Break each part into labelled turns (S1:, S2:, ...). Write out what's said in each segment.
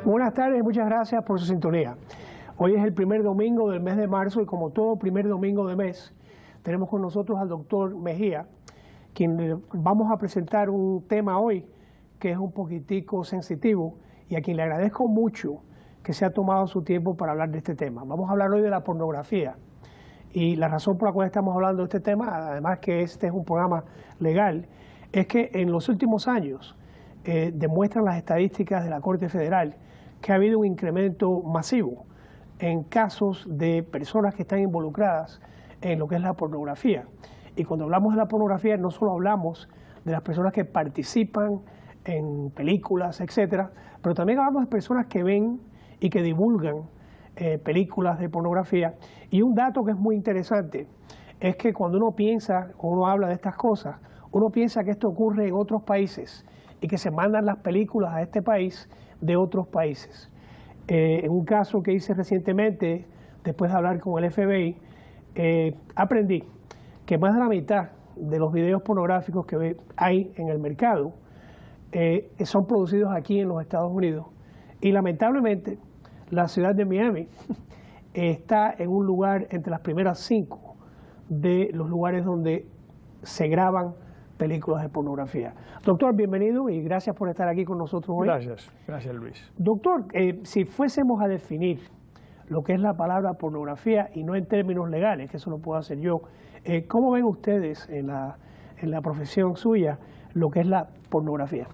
S1: Buenas tardes y muchas gracias por su sintonía. Hoy es el primer domingo del mes de marzo y como todo primer domingo de mes, tenemos con nosotros al doctor Mejía, quien vamos a presentar un tema hoy que es un poquitico sensitivo y a quien le agradezco mucho que se ha tomado su tiempo para hablar de este tema. Vamos a hablar hoy de la pornografía y la razón por la cual estamos hablando de este tema, además que este es un programa legal, es que en los últimos años demuestran las estadísticas de la Corte Federal que ha habido un incremento masivo en casos de personas que están involucradas en lo que es la pornografía. Y cuando hablamos de la pornografía no solo hablamos de las personas que participan en películas, etcétera, pero también hablamos de personas que ven y que divulgan películas de pornografía. Y un dato que es muy interesante es que cuando uno piensa, o uno habla de estas cosas, uno piensa que esto ocurre en otros países y que se mandan las películas a este país de otros países. En un caso que hice recientemente, después de hablar con el FBI, aprendí que más de la mitad de los videos pornográficos que hay en el mercado son producidos aquí en los Estados Unidos. Y lamentablemente, la ciudad de Miami está en un lugar entre las primeras 5 de los lugares donde se graban películas de pornografía. Doctor, bienvenido y gracias por estar aquí con nosotros hoy.
S2: Gracias Luis.
S1: Doctor, si fuésemos a definir lo que es la palabra pornografía y no en términos legales, que eso lo puedo hacer yo, ¿cómo ven ustedes en la profesión suya lo que es la pornografía?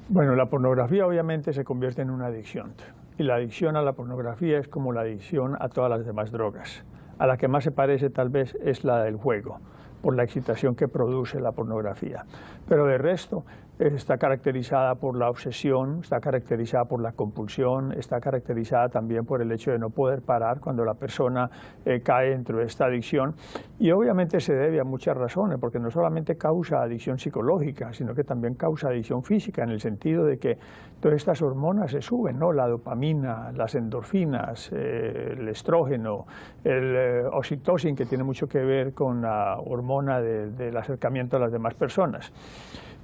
S2: Bueno, la pornografía obviamente se convierte en una adicción y la adicción a la pornografía es como la adicción a todas las demás drogas. A la que más se parece tal vez es la del juego, por la excitación que produce la pornografía. Pero de resto está caracterizada por la obsesión, está caracterizada por la compulsión, está caracterizada también por el hecho de no poder parar cuando la persona cae dentro de esta adicción. Y obviamente se debe a muchas razones, porque no solamente causa adicción psicológica, sino que también causa adicción física, en el sentido de que todas estas hormonas se suben, ¿no? La dopamina, las endorfinas, el estrógeno, el oxitocin, que tiene mucho que ver con la hormona del acercamiento a las demás personas.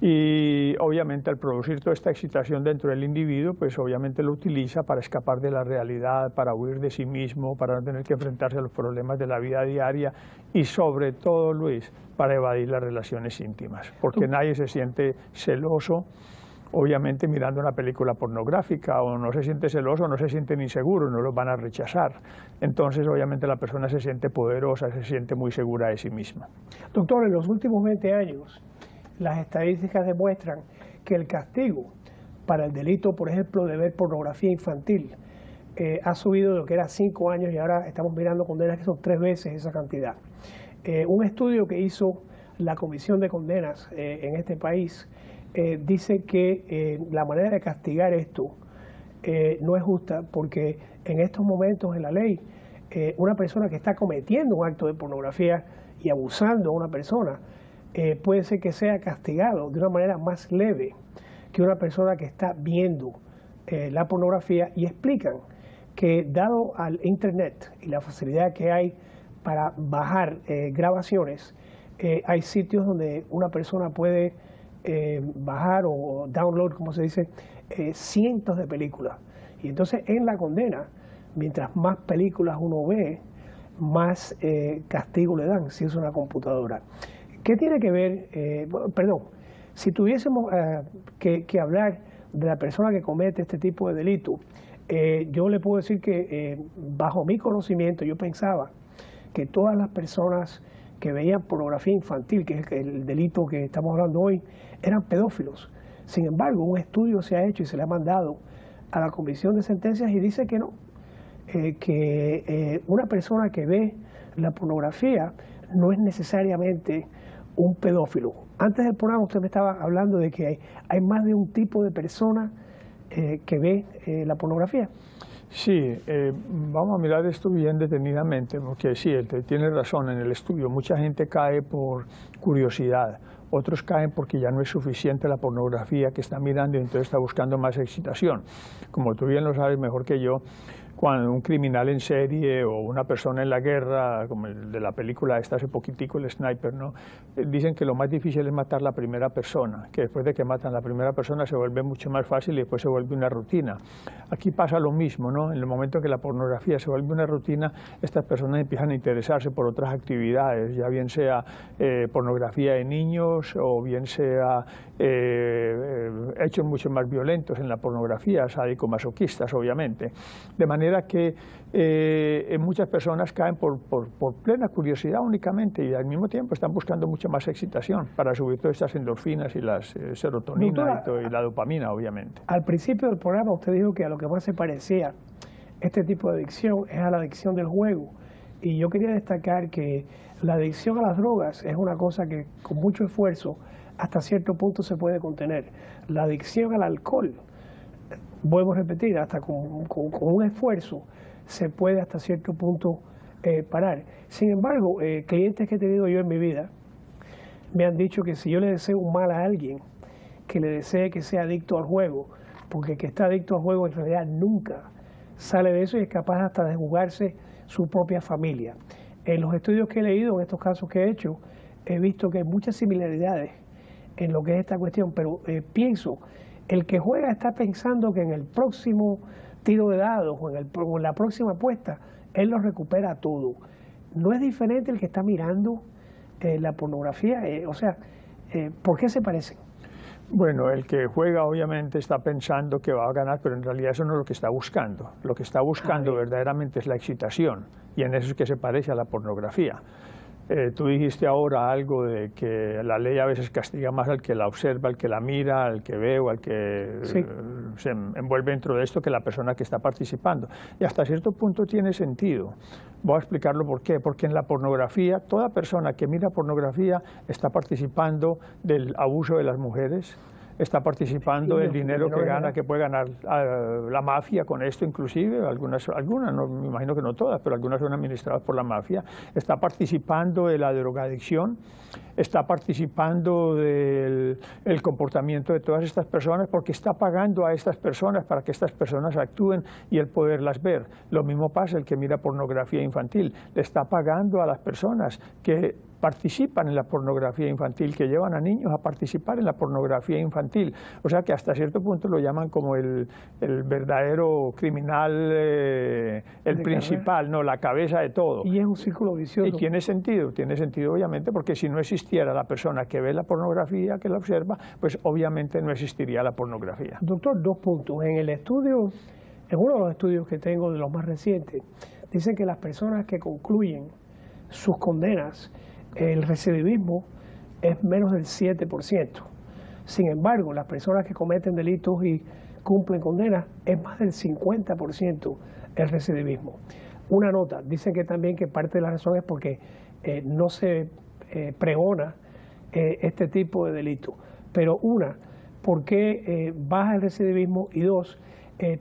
S2: Y obviamente al producir toda esta excitación dentro del individuo, pues obviamente lo utiliza para escapar de la realidad, para huir de sí mismo, para no tener que enfrentarse a los problemas de la vida diaria y sobre todo, Luis, para evadir las relaciones íntimas, porque nadie se siente celoso, obviamente mirando una película pornográfica, o no se siente celoso, no se siente ni seguro, no lo van a rechazar. Entonces obviamente la persona se siente poderosa, se siente muy segura de sí misma.
S1: Doctor, en los últimos 20 años, las estadísticas demuestran que el castigo para el delito, por ejemplo, de ver pornografía infantil, ha subido de lo que era 5 años y ahora estamos mirando condenas que son 3 veces esa cantidad. Un estudio que hizo la Comisión de Condenas en este país dice que la manera de castigar esto no es justa porque en estos momentos en la ley una persona que está cometiendo un acto de pornografía y abusando a una persona puede ser que sea castigado de una manera más leve que una persona que está viendo la pornografía, y explican que dado al internet y la facilidad que hay para bajar grabaciones, hay sitios donde una persona puede bajar o download, como se dice, cientos de películas. Y entonces en la condena, mientras más películas uno ve, más castigo le dan si es una computadora. ¿Qué tiene que ver, si tuviésemos que hablar de la persona que comete este tipo de delito, yo le puedo decir que bajo mi conocimiento yo pensaba que todas las personas que veían pornografía infantil, que es el delito que estamos hablando hoy, eran pedófilos. Sin embargo, un estudio se ha hecho y se le ha mandado a la Comisión de Sentencias y dice que no, que una persona que ve la pornografía no es necesariamente un pedófilo. Antes del programa usted me estaba hablando de que hay más de un tipo de persona que ve la pornografía.
S2: Sí, vamos a mirar esto bien detenidamente, porque sí, tiene razón, en el estudio mucha gente cae por curiosidad, otros caen porque ya no es suficiente la pornografía que está mirando y entonces está buscando más excitación. Como tú bien lo sabes mejor que yo, cuando un criminal en serie o una persona en la guerra, como el de la película esta hace poquitico, el Sniper, ¿no? Dicen que lo más difícil es matar la primera persona, que después de que matan la primera persona se vuelve mucho más fácil y después se vuelve una rutina. Aquí pasa lo mismo, ¿no? En el momento que la pornografía se vuelve una rutina, estas personas empiezan a interesarse por otras actividades, ya bien sea pornografía de niños o bien sea hechos mucho más violentos en la pornografía, sádico-masoquistas, obviamente. De manera que muchas personas caen por plena curiosidad únicamente y al mismo tiempo están buscando mucha más excitación para subir todas estas endorfinas y las serotonina y la dopamina, obviamente.
S1: Al principio del programa usted dijo que a lo que más se parecía este tipo de adicción es a la adicción del juego. Y yo quería destacar que la adicción a las drogas es una cosa que con mucho esfuerzo hasta cierto punto se puede contener. La adicción al alcohol, vuelvo a repetir, hasta con un esfuerzo se puede hasta cierto punto parar. Sin embargo, clientes que he tenido yo en mi vida me han dicho que si yo le deseo un mal a alguien, que le desee que sea adicto al juego, porque el que está adicto al juego en realidad nunca sale de eso y es capaz hasta de jugarse su propia familia. En los estudios que he leído, en estos casos que he hecho, he visto que hay muchas similaridades en lo que es esta cuestión, pero pienso, el que juega está pensando que en el próximo tiro de dados o en la próxima apuesta, él lo recupera todo. No es diferente el que está mirando la pornografía, ¿por qué se parecen?
S2: Bueno, el que juega obviamente está pensando que va a ganar, pero en realidad eso no es lo que está buscando. Lo que está buscando verdaderamente es la excitación, y en eso es que se parece a la pornografía. Tú dijiste ahora algo de que la ley a veces castiga más al que la observa, al que la mira, al que ve o al que se envuelve dentro de esto que la persona que está participando. Y hasta cierto punto tiene sentido. Voy a explicarlo por qué. Porque en la pornografía, toda persona que mira pornografía está participando del abuso de las mujeres, está participando del dinero que gana, que puede ganar la mafia con esto inclusive, algunas no, me imagino que no todas, pero algunas son administradas por la mafia, está participando de la drogadicción, está participando del comportamiento de todas estas personas porque está pagando a estas personas para que estas personas actúen y el poderlas ver. Lo mismo pasa el que mira pornografía infantil, le está pagando a las personas que participan en la pornografía infantil, que llevan a niños a participar en la pornografía infantil. O sea que hasta cierto punto lo llaman como el verdadero criminal, el principal, no, la cabeza de todo.
S1: Y es un círculo vicioso.
S2: Y tiene sentido obviamente, porque si no existiera la persona que ve la pornografía, que la observa, pues obviamente no existiría la pornografía.
S1: Doctor, 2 puntos. En uno de los estudios que tengo, de los más recientes, dicen que las personas que concluyen sus condenas, el recidivismo es menos del 7%. Sin embargo, las personas que cometen delitos y cumplen condenas es más del 50% el recidivismo. Una nota, dicen que también que parte de la razón es porque no se pregona este tipo de delito. Pero ¿por qué baja el recidivismo? Y 2,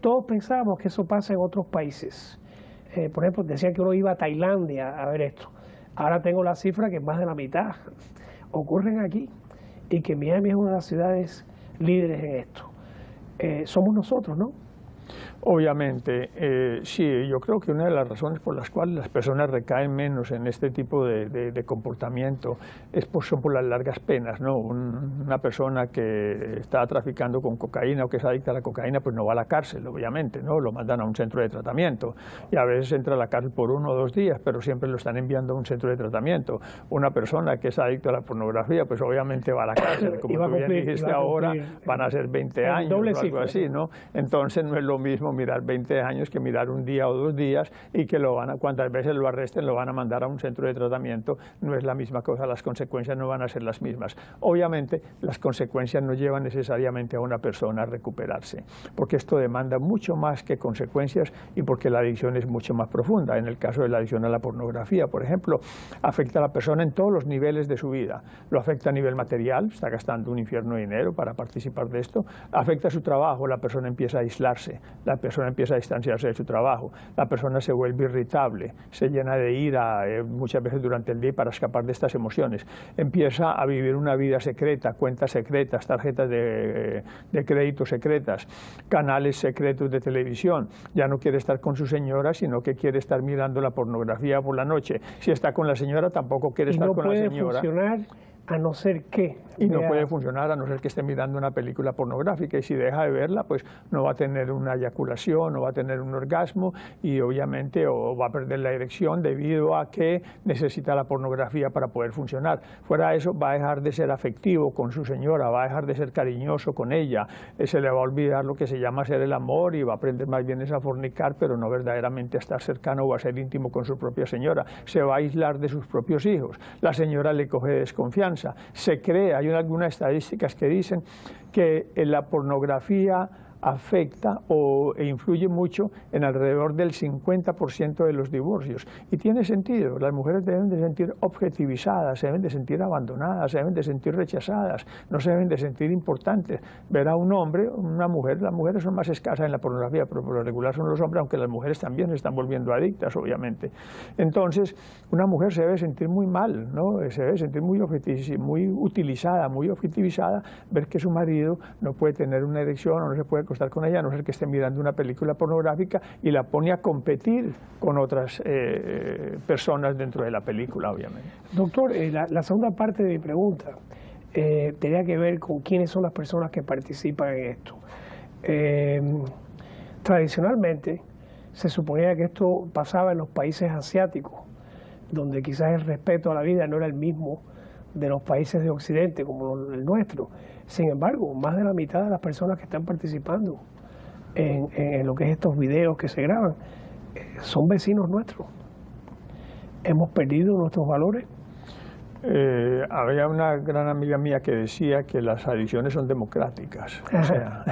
S1: todos pensamos que eso pasa en otros países. Por ejemplo, decían que uno iba a Tailandia a ver esto. Ahora tengo la cifra que más de la mitad ocurren aquí y que Miami es una de las ciudades líderes en esto. Somos nosotros, ¿no?
S2: Obviamente, sí, yo creo que una de las razones por las cuales las personas recaen menos en este tipo de comportamiento son por las largas penas, ¿no? Una persona que está traficando con cocaína o que es adicta a la cocaína, pues no va a la cárcel, obviamente, ¿no? Lo mandan a un centro de tratamiento y a veces entra a la cárcel por 1 o 2 días, pero siempre lo están enviando a un centro de tratamiento. Una persona que es adicta a la pornografía, pues obviamente va a la cárcel, como tú bien dijiste ahora, van a ser 20 años o algo así, ¿no? Entonces no es lo mismo mirar 20 años que mirar 1 día o 2 días y que cuantas veces lo arresten lo van a mandar a un centro de tratamiento. No es la misma cosa, las consecuencias no van a ser las mismas. Obviamente las consecuencias no llevan necesariamente a una persona a recuperarse, porque esto demanda mucho más que consecuencias y porque la adicción es mucho más profunda. En el caso de la adicción a la pornografía, por ejemplo, afecta a la persona en todos los niveles de su vida. Lo afecta a nivel material, está gastando un infierno de dinero para participar de esto, afecta a su trabajo, la persona empieza a aislarse, la persona empieza a distanciarse de su trabajo, la persona se vuelve irritable, se llena de ira muchas veces durante el día para escapar de estas emociones, empieza a vivir una vida secreta, cuentas secretas, tarjetas de crédito secretas, canales secretos de televisión, ya no quiere estar con su señora, sino que quiere estar mirando la pornografía por la noche. Si está con la señora, tampoco quiere estar con la señora.
S1: No puede funcionar a no ser que...
S2: Y no puede funcionar a no ser que esté mirando una película pornográfica, y si deja de verla, pues no va a tener una eyaculación, no va a tener un orgasmo, y obviamente o va a perder la erección debido a que necesita la pornografía para poder funcionar. Fuera de eso, va a dejar de ser afectivo con su señora, va a dejar de ser cariñoso con ella, se le va a olvidar lo que se llama hacer el amor, y va a aprender más bien a fornicar, pero no verdaderamente a estar cercano o a ser íntimo con su propia señora. Se va a aislar de sus propios hijos, la señora le coge desconfianza, se cree. Hay algunas estadísticas que dicen que la pornografía afecta e influye mucho en alrededor del 50% de los divorcios. Y tiene sentido, las mujeres deben de sentir objetivizadas, se deben de sentir abandonadas, se deben de sentir rechazadas, no se deben de sentir importantes. Ver a un hombre, una mujer, las mujeres son más escasas en la pornografía, pero por lo regular son los hombres, aunque las mujeres también se están volviendo adictas, obviamente. Entonces, una mujer se debe sentir muy mal, ¿no? Se debe sentir muy utilizada, muy objetivizada, ver que su marido no puede tener una erección o no se puede estar con ella, a no ser que esté mirando una película pornográfica, y la pone a competir con otras personas dentro de la película, obviamente.
S1: Doctor, la segunda parte de mi pregunta tenía que ver con quiénes son las personas que participan en esto. Tradicionalmente se suponía que esto pasaba en los países asiáticos, donde quizás el respeto a la vida no era el mismo de los países de Occidente como el nuestro. Sin embargo, más de la mitad de las personas que están participando en lo que es estos videos que se graban son vecinos nuestros. ¿Hemos perdido nuestros valores?
S2: Había una gran amiga mía que decía que las adicciones son democráticas, o sea,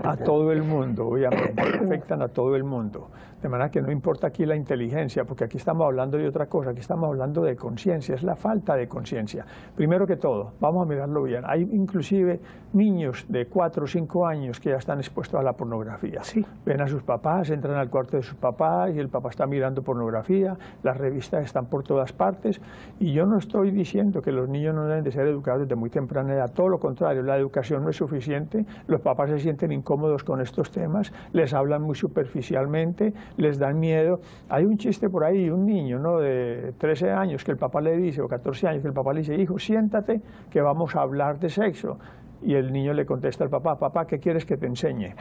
S2: a todo el mundo, obviamente, afectan a todo el mundo. De manera que no importa aquí la inteligencia, porque aquí estamos hablando de otra cosa, aquí estamos hablando de conciencia, es la falta de conciencia. Primero que todo, vamos a mirarlo bien, hay inclusive niños de 4 o 5 años que ya están expuestos a la pornografía.
S1: Sí.
S2: Ven a sus papás, entran al cuarto de sus papás y el papá está mirando pornografía, las revistas están por todas partes, y yo no estoy diciendo que los niños no deben de ser educados desde muy temprana edad, todo lo contrario, la educación no es suficiente, los papás se sienten incómodos con estos temas, les hablan muy superficialmente, les dan miedo. Hay un chiste por ahí, un niño, ¿no?, de 13 años que el papá le dice, o 14 años, que el papá le dice: hijo, siéntate que vamos a hablar de sexo. Y el niño le contesta al papá: papá, ¿qué quieres que te enseñe?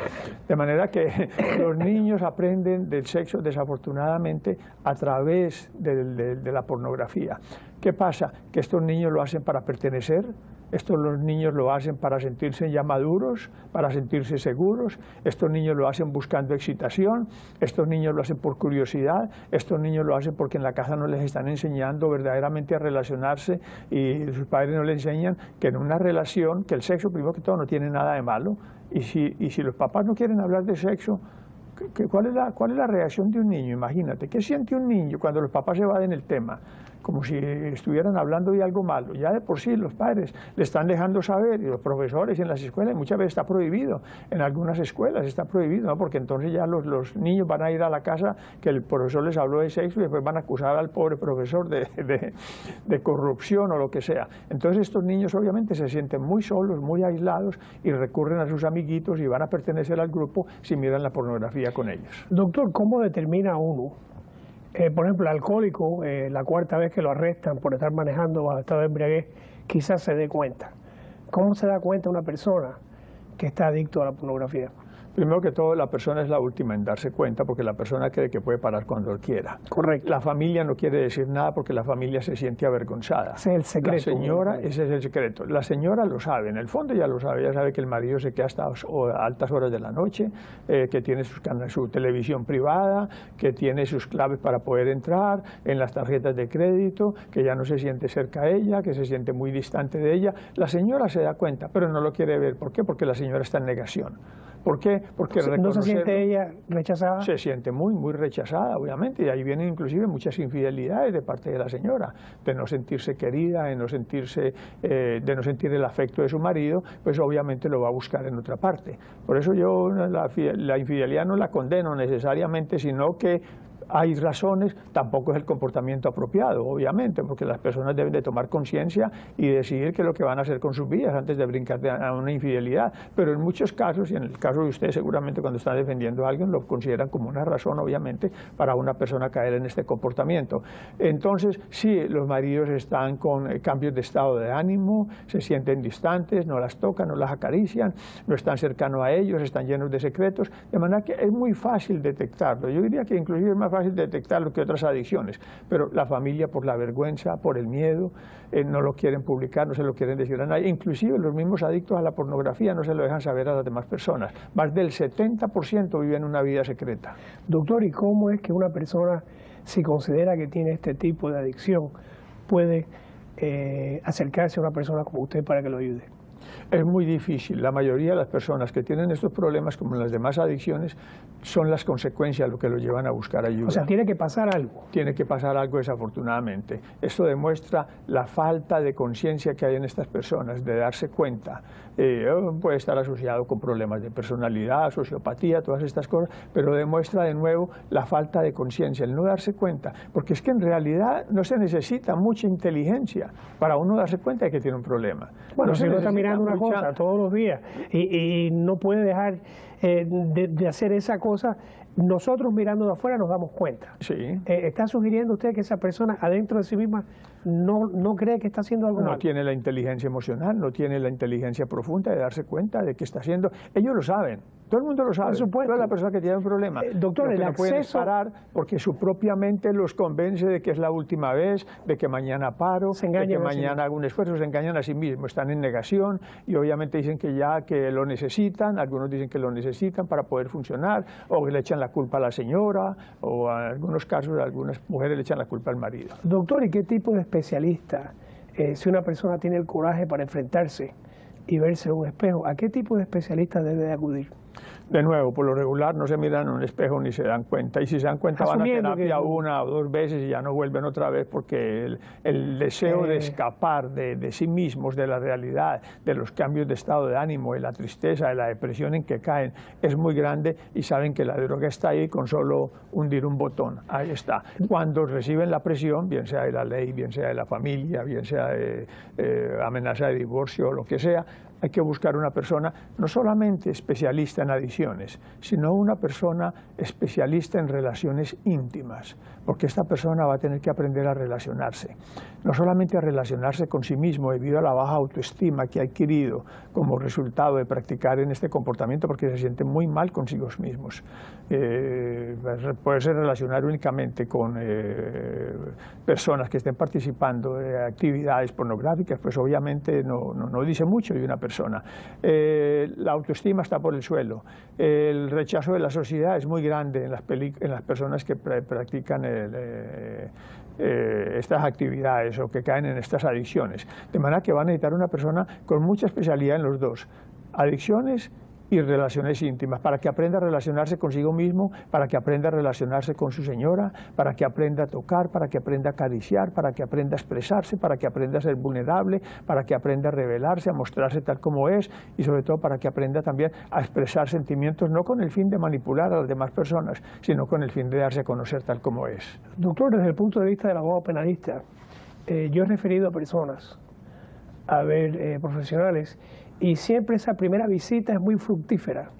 S2: De manera que los niños aprenden del sexo, desafortunadamente, a través de la pornografía. ¿Qué pasa? Que estos niños lo hacen para pertenecer, los niños lo hacen para sentirse ya maduros, para sentirse seguros, estos niños lo hacen buscando excitación, estos niños lo hacen por curiosidad, estos niños lo hacen porque en la casa no les están enseñando verdaderamente a relacionarse, y sus padres no les enseñan que en una relación, que el sexo primero que todo no tiene nada de malo, y si los papás no quieren hablar de sexo, ¿cuál es la reacción de un niño? Imagínate, ¿qué siente un niño cuando los papás se evaden el tema? Como si estuvieran hablando de algo malo. Ya de por sí los padres le están dejando saber, y los profesores en las escuelas, muchas veces está prohibido, en algunas escuelas está prohibido, ¿no? Porque entonces ya los niños van a ir a la casa que el profesor les habló de sexo, y después van a acusar al pobre profesor de corrupción o lo que sea. Entonces estos niños obviamente se sienten muy solos, muy aislados, y recurren a sus amiguitos y van a pertenecer al grupo si miran la pornografía con ellos.
S1: Doctor, ¿cómo determina uno? Por ejemplo, el alcohólico, la cuarta vez que lo arrestan por estar manejando bajo estado de embriaguez, quizás se dé cuenta. ¿Cómo se da cuenta una persona que está adicto a la pornografía?
S2: Primero que todo, la persona es la última en darse cuenta, porque la persona cree que puede parar cuando quiera.
S1: Correcto.
S2: La familia no quiere decir nada porque la familia se siente avergonzada.
S1: Ese es el secreto.
S2: La señora, ese es el secreto. La señora lo sabe, en el fondo ya lo sabe, ya sabe que el marido se queda hasta altas horas de la noche, que tiene su televisión privada, que tiene sus claves para poder entrar en las tarjetas de crédito, que ya no se siente cerca a ella, que se siente muy distante de ella. La señora se da cuenta, pero no lo quiere ver. ¿Por qué? Porque la señora está en negación. ¿Por qué? Porque
S1: ¿No se siente ella rechazada?
S2: Se siente muy, muy rechazada, obviamente, y ahí vienen inclusive muchas infidelidades de parte de la señora, de no sentirse querida, de no sentir el afecto de su marido, pues obviamente lo va a buscar en otra parte. Por eso yo la infidelidad no la condeno necesariamente, sino que hay razones, tampoco es el comportamiento apropiado, obviamente, porque las personas deben de tomar conciencia y decidir qué es lo que van a hacer con sus vidas antes de brincar a una infidelidad. Pero en muchos casos, y en el caso de ustedes seguramente cuando están defendiendo a alguien, lo consideran como una razón, obviamente, para una persona caer en este comportamiento. Entonces, sí, los maridos están con cambios de estado de ánimo, se sienten distantes, no las tocan, no las acarician, no están cercanos a ellos, están llenos de secretos, de manera que es muy fácil detectarlo. Yo diría que inclusive es más fácil detectarlo que otras adicciones, pero la familia por la vergüenza, por el miedo, no lo quieren publicar, no se lo quieren decir a nadie. Inclusive los mismos adictos a la pornografía no se lo dejan saber a las demás personas. Más del 70% viven una vida secreta.
S1: Doctor, ¿y cómo es que una persona, si considera que tiene este tipo de adicción, puede acercarse a una persona como usted para que lo ayude?
S2: Es muy difícil. La mayoría de las personas que tienen estos problemas, como las demás adicciones, son las consecuencias lo que los llevan a buscar ayuda.
S1: O sea, tiene que pasar algo.
S2: Tiene que pasar algo, desafortunadamente. Esto demuestra la falta de conciencia que hay en estas personas, de darse cuenta. Puede estar asociado con problemas de personalidad, sociopatía, todas estas cosas, pero demuestra de nuevo la falta de conciencia, el no darse cuenta. Porque es que en realidad no se necesita mucha inteligencia para uno darse cuenta de que tiene un problema.
S1: Bueno, si uno está mirando una cosa todos los días y no puede dejar de hacer esa cosa, nosotros mirando de afuera nos damos cuenta.
S2: Sí.
S1: ¿Está sugiriendo usted que esa persona adentro de sí misma no cree que está haciendo algo mal?
S2: No tiene la inteligencia emocional, no tiene la inteligencia profunda de darse cuenta de que está haciendo. Ellos lo saben, todo el mundo lo sabe.
S1: Por supuesto.
S2: Toda la persona que tiene un problema.
S1: Doctor,
S2: el
S1: acceso...
S2: no pueden parar porque su propia mente los convence de que es la última vez, de que mañana paro, de que mañana hago un esfuerzo, se engañan a sí mismos, están en negación y obviamente dicen que lo necesitan, algunos dicen que lo necesitan para poder funcionar, o le echan la culpa a la señora, o en algunos casos algunas mujeres le echan la culpa al marido.
S1: Doctor, ¿y qué tipo de especialista, si una persona tiene el coraje para enfrentarse y verse en un espejo, a qué tipo de especialista debe de acudir?
S2: De nuevo, por lo regular no se miran en un espejo ni se dan cuenta, y si se dan cuenta van a terapia una o dos veces y ya no vuelven otra vez, porque el deseo de escapar de sí mismos, de la realidad, de los cambios de estado de ánimo, de la tristeza, de la depresión en que caen, es muy grande y saben que la droga está ahí con solo hundir un botón, ahí está. Cuando reciben la presión, bien sea de la ley, bien sea de la familia, bien sea de amenaza de divorcio o lo que sea, hay que buscar una persona no solamente especialista en adicciones, sino una persona especialista en relaciones íntimas, porque esta persona va a tener que aprender a relacionarse, no solamente a relacionarse con sí mismo debido a la baja autoestima que ha adquirido como resultado de practicar en este comportamiento, porque se sienten muy mal consigo mismos. Poderse relacionar únicamente con personas que estén participando de actividades pornográficas, pues obviamente no dice mucho de una persona. La autoestima está por el suelo, el rechazo de la sociedad es muy grande en las personas que practican estas actividades o que caen en estas adicciones, de manera que van a necesitar una persona con mucha especialidad en los dos, adicciones y relaciones íntimas, para que aprenda a relacionarse consigo mismo, para que aprenda a relacionarse con su señora, para que aprenda a tocar, para que aprenda a acariciar, para que aprenda a expresarse, para que aprenda a ser vulnerable, para que aprenda a revelarse, a mostrarse tal como es, y sobre todo para que aprenda también a expresar sentimientos, no con el fin de manipular a las demás personas, sino con el fin de darse a conocer tal como es.
S1: Doctor, desde el punto de vista del abogado penalista, yo he referido a personas, a ver profesionales, y siempre esa primera visita es muy fructífera.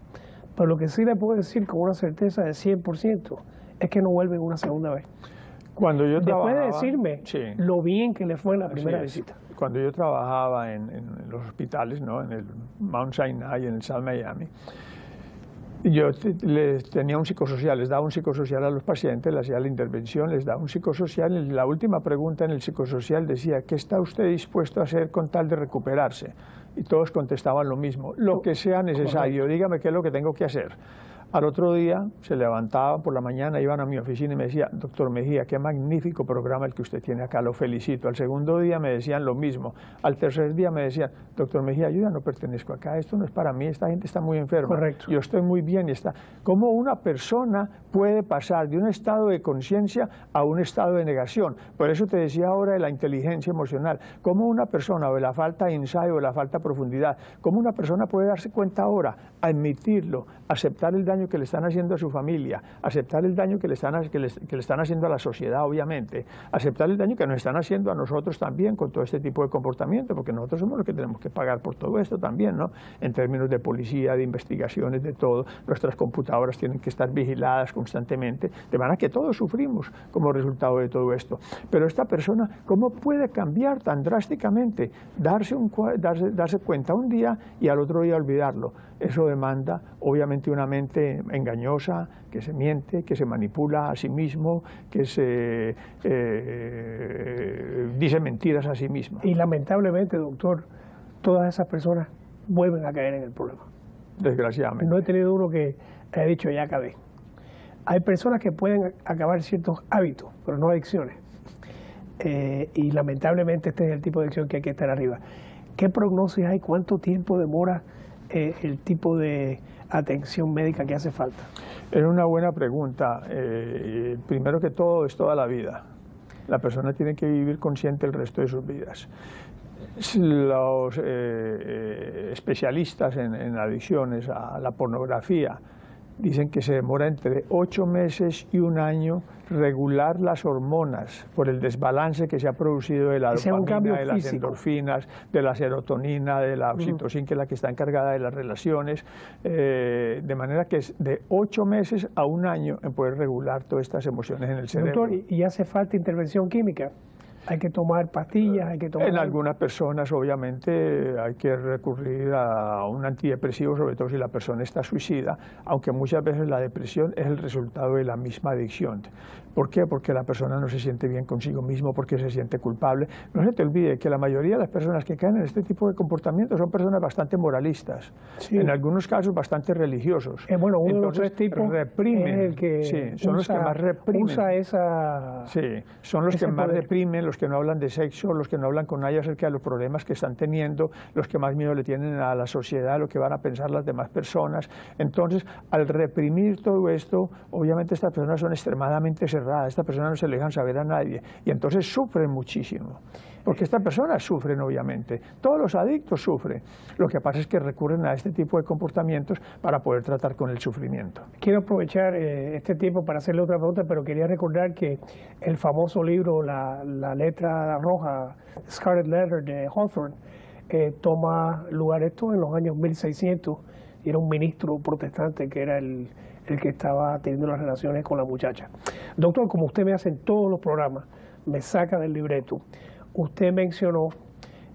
S1: Pero lo que sí le puedo decir con una certeza de 100% es que no vuelven una segunda vez.
S2: Cuando yo
S1: Después de decirme lo bien que le fue en la primera visita.
S2: Cuando yo trabajaba en los hospitales, ¿no? En el Mount Sinai, en el South Miami, yo les tenía un psicosocial, les daba un psicosocial a los pacientes, les hacía la intervención, les daba un psicosocial, y la última pregunta en el psicosocial decía: ¿qué está usted dispuesto a hacer con tal de recuperarse? Y todos contestaban lo mismo: lo que sea necesario, dígame qué es lo que tengo que hacer. Al otro día se levantaban por la mañana, iban a mi oficina y me decían, doctor Mejía, qué magnífico programa el que usted tiene acá, lo felicito. Al segundo día me decían lo mismo. Al tercer día me decían, doctor Mejía, yo ya no pertenezco acá, esto no es para mí, esta gente está muy enferma.
S1: Correcto.
S2: Yo estoy muy bien y está. ¿Cómo una persona puede pasar de un estado de conciencia a un estado de negación? Por eso te decía ahora de la inteligencia emocional. ¿Cómo una persona, o de la falta de ensayo, o de la falta de profundidad, cómo una persona puede darse cuenta ahora, admitirlo, aceptar el daño que le están haciendo a su familia, aceptar el daño que le están haciendo a la sociedad, obviamente, aceptar el daño que nos están haciendo a nosotros también con todo este tipo de comportamiento, porque nosotros somos los que tenemos que pagar por todo esto también, ¿no? En términos de policía, de investigaciones, de todo, nuestras computadoras tienen que estar vigiladas constantemente, de manera que todos sufrimos como resultado de todo esto. Pero esta persona, ¿cómo puede cambiar tan drásticamente? Darse cuenta un día y al otro día olvidarlo. Eso demanda, obviamente, una mente engañosa, que se miente, que se manipula a sí mismo, que se dice mentiras a sí mismo.
S1: Y lamentablemente, doctor, todas esas personas vuelven a caer en el problema.
S2: Desgraciadamente.
S1: No he tenido uno que haya dicho ya acabé. Hay personas que pueden acabar ciertos hábitos, pero no adicciones. Y lamentablemente este es el tipo de adicción que hay que estar arriba. ¿Qué prognosis hay? ¿Cuánto tiempo demora el tipo de atención médica que hace falta?
S2: Es una buena pregunta. Primero que todo, es toda la vida. La persona tiene que vivir consciente el resto de sus vidas. Los especialistas en adicciones a la pornografía dicen que se demora entre 8 meses y 1 año regular las hormonas por el desbalance que se ha producido de la dopamina, de las endorfinas, de la serotonina, de la oxitocina, que es la que está encargada de las relaciones, de manera que es de 8 meses a 1 año en poder regular todas estas emociones en el cerebro.
S1: Doctor, ¿y hace falta intervención química? ¿Hay que tomar pastillas? ¿Hay que tomar...
S2: En algunas personas, obviamente, hay que recurrir a un antidepresivo, sobre todo si la persona está suicida, aunque muchas veces la depresión es el resultado de la misma adicción. ¿Por qué? Porque la persona no se siente bien consigo mismo, porque se siente culpable. No se te olvide que la mayoría de las personas que caen en este tipo de comportamientos son personas bastante moralistas, sí, en algunos casos bastante religiosos.
S1: Bueno, uno
S2: Entonces,
S1: de los 3 tipos
S2: reprimen,
S1: es el que
S2: sí, son los que más reprimen.
S1: Usa esa...
S2: Sí, son los que más reprimen, los que no hablan de sexo, los que no hablan con nadie acerca de los problemas que están teniendo, los que más miedo le tienen a la sociedad, lo que van a pensar las demás personas. Entonces, al reprimir todo esto, obviamente estas personas son extremadamente cerradas, estas personas no se le dejan saber a nadie y entonces sufren muchísimo. Porque estas personas sufren, obviamente. Todos los adictos sufren. Lo que pasa es que recurren a este tipo de comportamientos para poder tratar con el sufrimiento.
S1: Quiero aprovechar este tiempo para hacerle otra pregunta, pero quería recordar que el famoso libro, la letra roja, Scarlet Letter de Hawthorne, toma lugar esto en los años 1600 y era un ministro protestante que era el que estaba teniendo las relaciones con la muchacha. Doctor, como usted me hace en todos los programas, me saca del libreto. Usted mencionó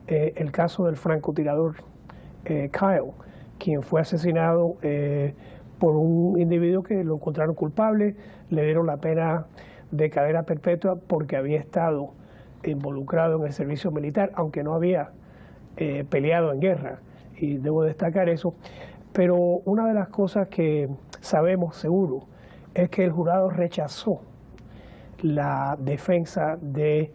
S1: el caso del francotirador Kyle, quien fue asesinado por un individuo que lo encontraron culpable, le dieron la pena de cadena perpetua porque había estado involucrado en el servicio militar, aunque no había peleado en guerra, y debo destacar eso. Pero una de las cosas que sabemos seguro es que el jurado rechazó la defensa de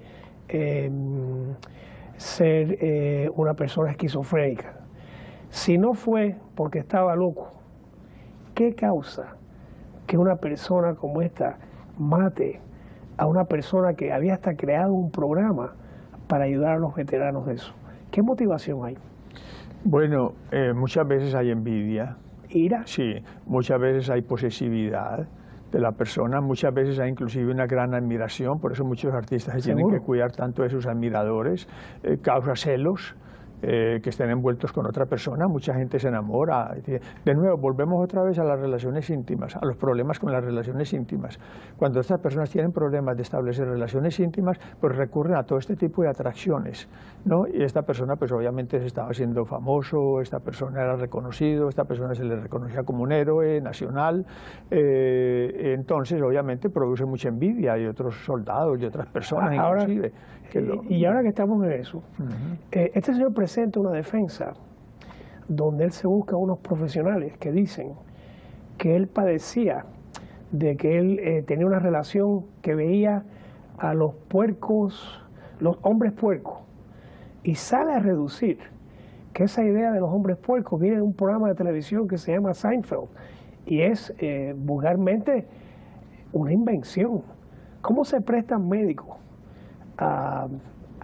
S1: ser una persona esquizofrénica. Si no fue porque estaba loco, ¿qué causa que una persona como esta mate a una persona que había hasta creado un programa para ayudar a los veteranos de eso? ¿Qué motivación hay?
S2: Bueno, muchas veces hay envidia.
S1: ¿Ira?
S2: Sí, muchas veces hay posesividad de la persona, muchas veces hay inclusive una gran admiración, por eso muchos artistas se tienen que cuidar tanto de sus admiradores, causa celos, que estén envueltos con otra persona, mucha gente se enamora. De nuevo, volvemos otra vez a las relaciones íntimas, a los problemas con las relaciones íntimas. Cuando estas personas tienen problemas de establecer relaciones íntimas, pues recurren a todo este tipo de atracciones, ¿no? Y esta persona pues obviamente se estaba haciendo famoso, esta persona era reconocido, esta persona se le reconocía como un héroe nacional, entonces obviamente produce mucha envidia de otros soldados, de otras personas inclusive.
S1: Y ahora que estamos en eso, este señor presenta una defensa donde él se busca unos profesionales que dicen que él padecía de que él tenía una relación que veía a los puercos, los hombres puercos, y sale a reducir que esa idea de los hombres puercos viene de un programa de televisión que se llama Seinfeld, y es vulgarmente una invención. ¿Cómo se prestan médicos a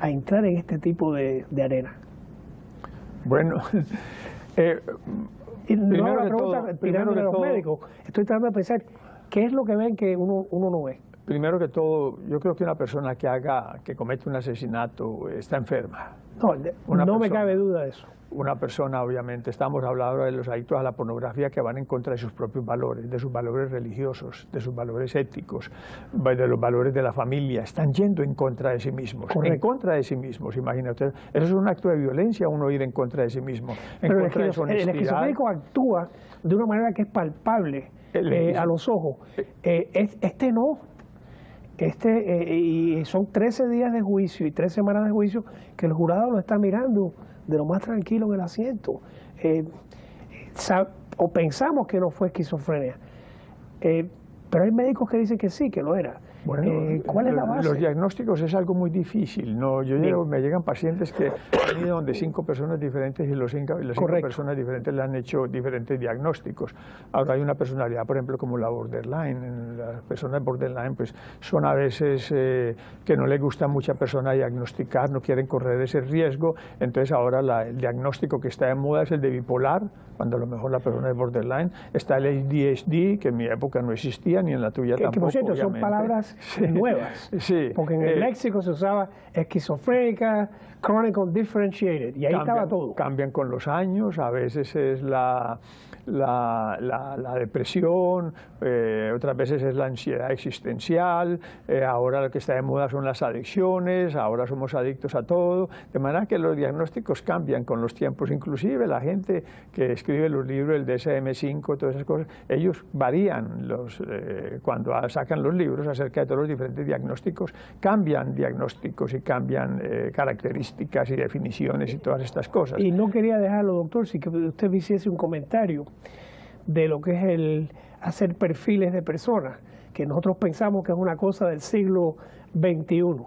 S1: entrar en este tipo de arena?
S2: Bueno,
S1: y no la pregunta tirándole a los médicos, estoy tratando de pensar qué es lo que ven que uno no ve.
S2: Primero que todo, yo creo que una persona que comete un asesinato está enferma.
S1: No me cabe duda de eso.
S2: Una persona, obviamente, estamos hablando de los adictos a la pornografía que van en contra de sus propios valores, de sus valores religiosos, de sus valores éticos, de los valores de la familia. Están yendo en contra de sí mismos.
S1: Correcto.
S2: En contra de sí mismos, imagínate. Eso es un acto de violencia, uno ir en contra de sí mismo.
S1: Pero el esquizofrénico actúa de una manera que es palpable a los ojos. Este no. Y son 13 días de juicio y 3 semanas de juicio que el jurado lo está mirando de lo más tranquilo en el asiento. O pensamos que no fue esquizofrenia, pero hay médicos que dicen que sí, que lo era.
S2: Bueno,
S1: ¿cuál es la base?
S2: Los diagnósticos es algo muy difícil. No, me llegan pacientes que han ido donde 5 personas diferentes y las 5 personas diferentes le han hecho diferentes diagnósticos. Ahora hay una personalidad, por ejemplo, como la borderline. Las personas borderline pues, son a veces que no les gusta a mucha persona diagnosticar, no quieren correr ese riesgo. Entonces ahora el diagnóstico que está de moda es el de bipolar, cuando a lo mejor la persona es borderline. Está el ADHD, que en mi época no existía, ni en la tuya tampoco.
S1: Que por cierto,
S2: obviamente.
S1: Son palabras nuevas,
S2: sí,
S1: porque en el léxico se usaba esquizofrénica, chronic undifferentiated, y ahí estaba todo.
S2: Cambian con los años, a veces es la depresión, otras veces es la ansiedad existencial, ahora lo que está de moda son las adicciones, ahora somos adictos a todo, de manera que los diagnósticos cambian con los tiempos, inclusive la gente que escribe los libros, el DSM-5, todas esas cosas, ellos varían cuando sacan los libros acerca de todos los diferentes diagnósticos, cambian diagnósticos y cambian características y definiciones y todas estas cosas.
S1: Y no quería dejarlo, doctor, si que usted me hiciese un comentario de lo que es el hacer perfiles de personas, que nosotros pensamos que es una cosa del siglo XXI.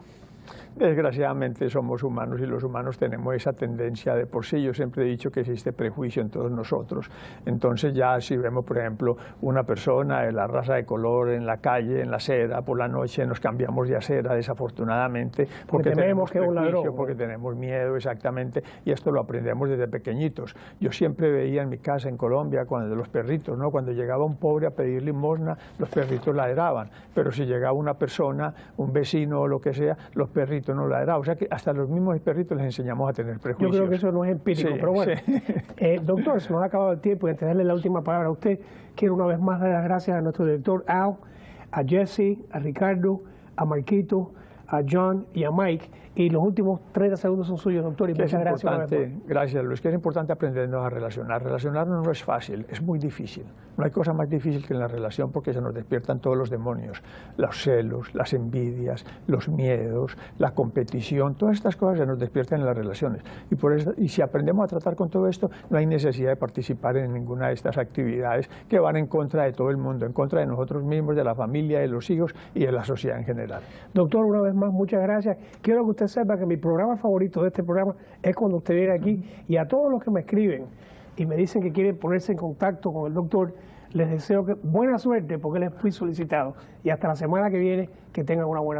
S2: Desgraciadamente somos humanos y los humanos tenemos esa tendencia de por sí. Yo siempre he dicho que existe prejuicio en todos nosotros. Entonces ya si vemos, por ejemplo, una persona de la raza de color en la calle, en la acera, por la noche nos cambiamos de acera, desafortunadamente, porque tenemos
S1: que es un ladrón,
S2: porque tenemos miedo, exactamente, y esto lo aprendemos desde pequeñitos. Yo siempre veía en mi casa en Colombia, cuando los perritos, ¿no? Cuando llegaba un pobre a pedir limosna, los perritos ladraban, pero si llegaba una persona, un vecino o lo que sea, los perritos no ladraban. O sea que hasta los mismos perritos les enseñamos a tener prejuicios.
S1: Yo creo que eso no es empírico, sí, pero bueno. Sí. Doctor, se nos ha acabado el tiempo y antes de darle la última palabra a usted, quiero una vez más dar las gracias a nuestro director Al, a Jesse, a Ricardo, a Marquito, a John y a Mike, y los últimos 30 segundos son suyos, doctor, y muchas gracias.
S2: Gracias, Luis, que es importante aprendernos a relacionar. Relacionarnos no es fácil, es muy difícil. No hay cosa más difícil que en la relación porque se nos despiertan todos los demonios, los celos, las envidias, los miedos, la competición, todas estas cosas se nos despiertan en las relaciones. Y si aprendemos a tratar con todo esto, no hay necesidad de participar en ninguna de estas actividades que van en contra de todo el mundo, en contra de nosotros mismos, de la familia, de los hijos y de la sociedad en general.
S1: Doctor, una vez más, muchas gracias. Quiero que usted sepa que mi programa favorito de este programa es cuando usted viene aquí, y a todos los que me escriben y me dicen que quieren ponerse en contacto con el doctor, les deseo buena suerte porque les fui solicitado, y hasta la semana que viene que tengan una buena semana.